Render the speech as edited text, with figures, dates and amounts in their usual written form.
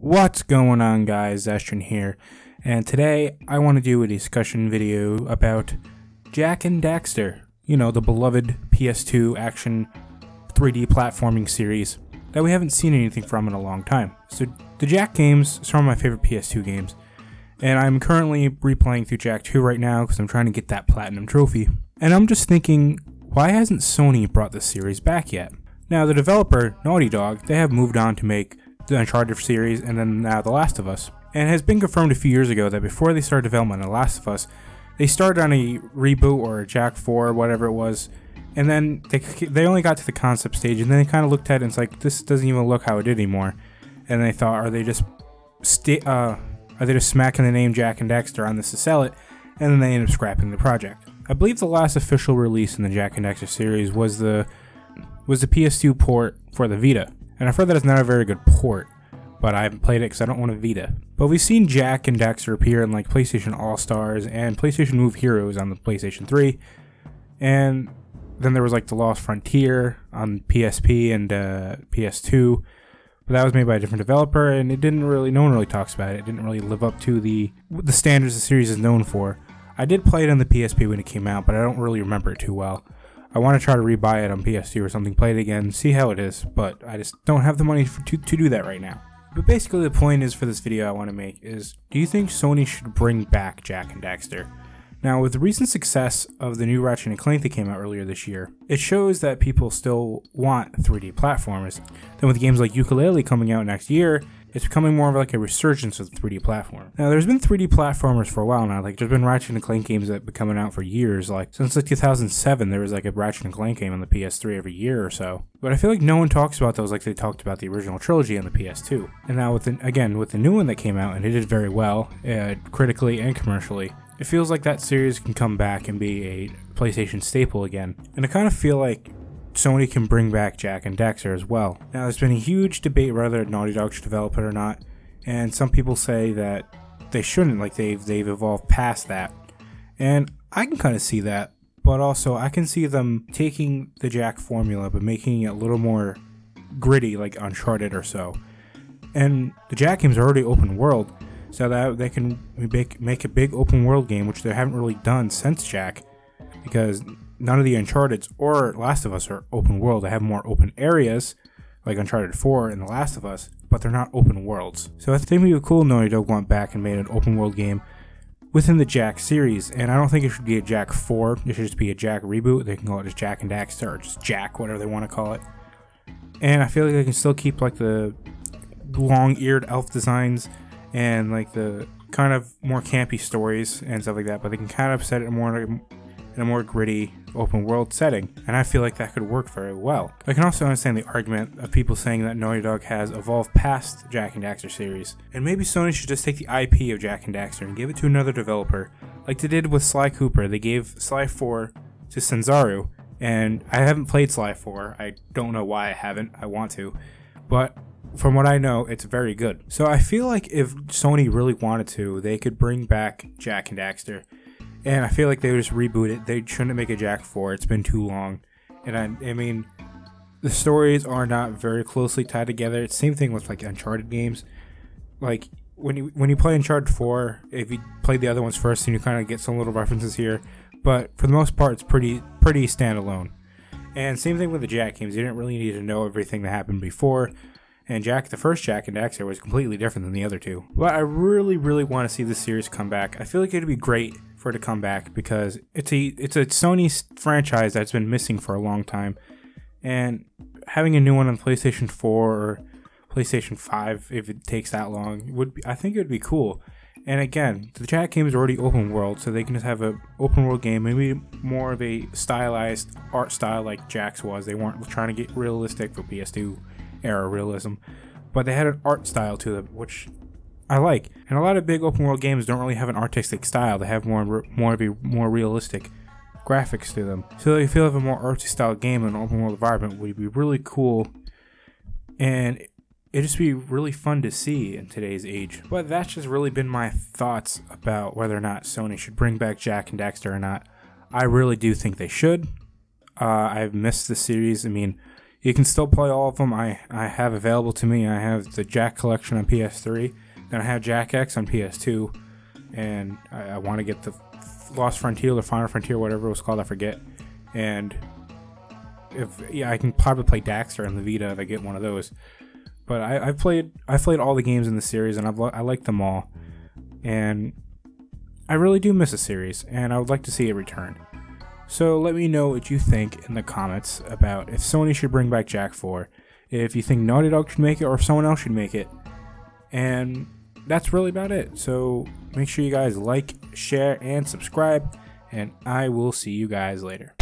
What's going on, guys? Zestran here, and today I want to do a discussion video about Jak and Daxter, the beloved PS2 action 3D platforming series that we haven't seen anything from in a long time. So the Jak games are some of my favorite PS2 games, and I'm currently replaying through Jak 2 right now because I'm trying to get that platinum trophy. And I'm just thinking, why hasn't Sony brought this series back yet? Now, the developer, Naughty Dog, they have moved on to make the Uncharted series and then now The Last of Us. And it has been confirmed a few years ago that before they started development of The Last of Us, they started on a reboot or a Jak 4, whatever it was, and then they only got to the concept stage, and then they kind of looked at it and it's like, this doesn't even look how it did anymore. And they thought, are they just smacking the name Jak and Daxter on this to sell it? And then they ended up scrapping the project. I believe the last official release in the Jak and Daxter series was the PS2 port for the Vita. And I've heard that it's not a very good port, but I haven't played it because I don't want a Vita. But we've seen Jak and Daxter appear in like PlayStation All-Stars and PlayStation Move Heroes on the PlayStation 3. And then there was like The Lost Frontier on PSP and PS2. But that was made by a different developer, and no one really talks about it. It didn't really live up to the standards the series is known for. I did play it on the PSP when it came out, but I don't really remember it too well. I want to try to rebuy it on PS2 or something, play it again, see how it is, but I just don't have the money to do that right now. But basically the point is for this video I want to make is, do you think Sony should bring back Jak and Daxter? Now, with the recent success of the new Ratchet and Clank that came out earlier this year, it shows that people still want 3D platformers. Then with games like Yooka-Laylee coming out next year, it's becoming more of like a resurgence of the 3D platform. Now, there's been 3D platformers for a while now. Like, there's been Ratchet and Clank games that have been coming out for years. Like, since like 2007, there was like a Ratchet and Clank game on the PS3 every year or so. But I feel like no one talks about those like they talked about the original trilogy on the PS2. And now with the new one that came out, and it did very well, critically and commercially, it feels like that series can come back and be a PlayStation staple again. And I kind of feel like Sony can bring back Jak and Daxter as well. Now, there's been a huge debate whether Naughty Dog should develop it or not, and some people say that they shouldn't, like they've evolved past that. And I can kind of see that, but also I can see them taking the Jak formula but making it a little more gritty, like Uncharted or so. And the Jak games are already open world, so that they can make a big open world game, which they haven't really done since Jak, because none of the Uncharted or Last of Us are open world. They have more open areas, like Uncharted 4 and The Last of Us, but they're not open worlds. So I think it would be cool if Naughty Dog went back and made an open world game within the Jak series, and I don't think it should be a Jak 4, it should just be a Jak reboot. They can call it just Jak and Daxter, or just Jak, whatever they want to call it. And I feel like they can still keep like the long-eared elf designs and like the kind of more campy stories and stuff like that, but they can kind of set it in a more gritty open world setting, and I feel like that could work very well. I can also understand the argument of people saying that Naughty Dog has evolved past Jak and Daxter series, and maybe Sony should just take the IP of Jak and Daxter and give it to another developer, like they did with Sly Cooper. They gave Sly 4 to Sanzaru, and I haven't played Sly 4. I don't know why I haven't. I want to, but from what I know, it's very good. So I feel like if Sony really wanted to, they could bring back Jak and Daxter. And I feel like they would just reboot it. They shouldn't make a Jak 4. It's been too long. And I mean, the stories are not very closely tied together. It's the same thing with like Uncharted games. Like when you play Uncharted 4, if you play the other ones first, then you kind of get some little references here. But for the most part, it's pretty standalone. And same thing with the Jak games. You didn't really need to know everything that happened before. And the first Jak and Daxter was completely different than the other two. But I really, really want to see this series come back. I feel like it'd be great for it to come back because it's a Sony franchise that's been missing for a long time. And having a new one on PlayStation 4 or PlayStation 5, if it takes that long, I think it would be cool. And again, the Jak game is already open world, so they can just have an open world game, maybe more of a stylized art style like Jak's was. They weren't trying to get realistic for PS2 era realism, but they had an art style to them, which I like. And a lot of big open world games don't really have an artistic style. They have more realistic graphics to them. So if you have a more artsy style game in an open world environment, would be really cool, and it'd just be really fun to see in today's age. But that's just really been my thoughts about whether or not Sony should bring back Jak and Daxter or not. I really do think they should. I've missed the series. I mean, You can still play all of them. I have available to me. I have the Jak collection on PS3, then I have Jak X on PS2, and I want to get the Lost Frontier, the Final Frontier, whatever it was called, I forget. And I can probably play Daxter on the Vita if I get one of those. But I've played all the games in the series, and I like them all. And I really do miss the series, and I would like to see it return. So let me know what you think in the comments about if Sony should bring back Jak 4, if you think Naughty Dog should make it, or if someone else should make it. And that's really about it. So make sure you guys like, share, and subscribe, and I will see you guys later.